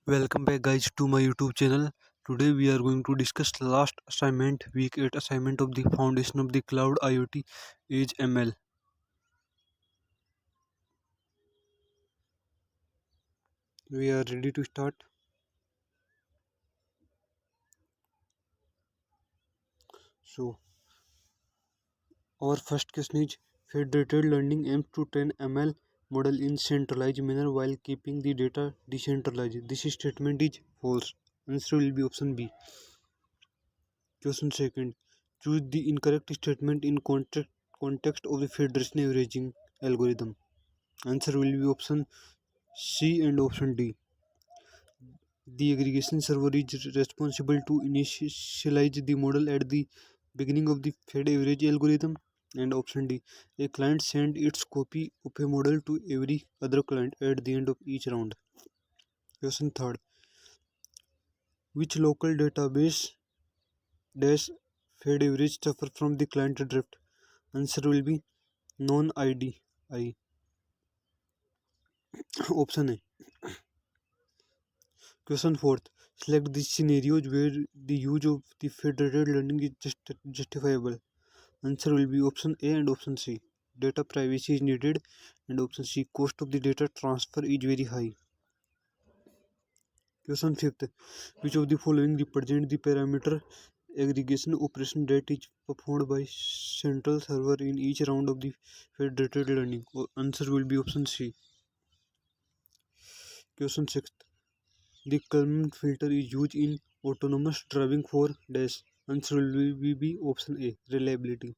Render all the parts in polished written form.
Welcome back guys to my YouTube channel. Today we are going to discuss last assignment, week 8 assignment of the foundation of the cloud IoT age ML. We are ready to start. So our first question is, federated learning aims to train ML model in centralized manner while keeping the data decentralized. This statement is false. Answer will be option B. Question second, choose the incorrect statement in context of the federation averaging algorithm. Answer will be option C and option D. The aggregation server is responsible to initialize the model at the beginning of the Fed average algorithm. And option D. A client sends its copy of a model to every other client at the end of each round. Question third. Which local database does Fed average suffer from the client drift? Answer will be non-ID. Option A. Question fourth. Select the scenarios where the use of the federated learning is justifiable. Answer will be option A and option C. Data privacy is needed, and option C. Cost of the data transfer is very high. Question fifth. Which of the following represent the parameter aggregation operation that is performed by central server in each round of the federated learning? Answer will be option C. Question sixth. The Kalman filter is used in autonomous driving for dash. Answer will be option A. Reliability.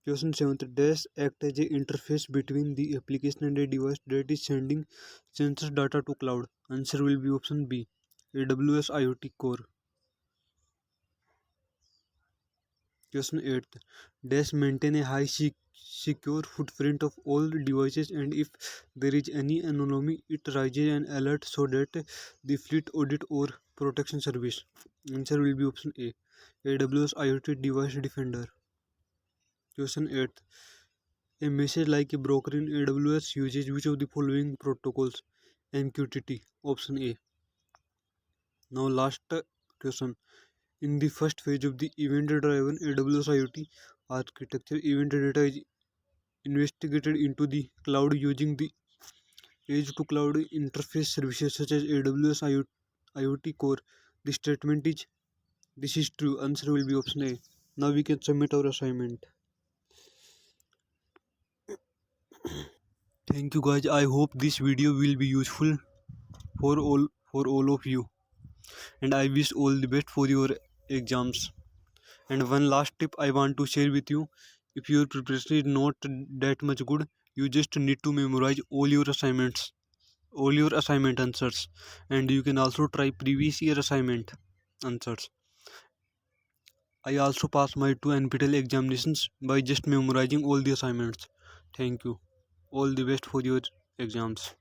Question 7. Dash act as a interface between the application and a device that is sending sensor data to cloud. Answer will be option B. AWS IoT Core. Question 8. Dash maintain a high secure footprint of all devices, and if there is any anomaly it raises an alert so that the fleet audit or protection service. Answer will be option A. AWS IoT Device Defender. Question 8. A message like a broker in AWS uses which of the following protocols? MQTT. Option A. Now last question. In the first phase of the event-driven AWS IoT architecture, event data is investigated into the cloud using the edge-to-cloud interface services such as AWS IoT Core. The statement is this is true. Answer will be option A. Now we can submit our assignment. Thank you guys. I hope this video will be useful for all of you, and I wish all the best for your exams. And one last tip I want to share with you: if your preparation is not that much good, you just need to memorize all your assignment answers, and you can also try previous year assignment answers. I also passed my two NPTEL examinations by just memorizing all the assignments. Thank you. All the best for your exams.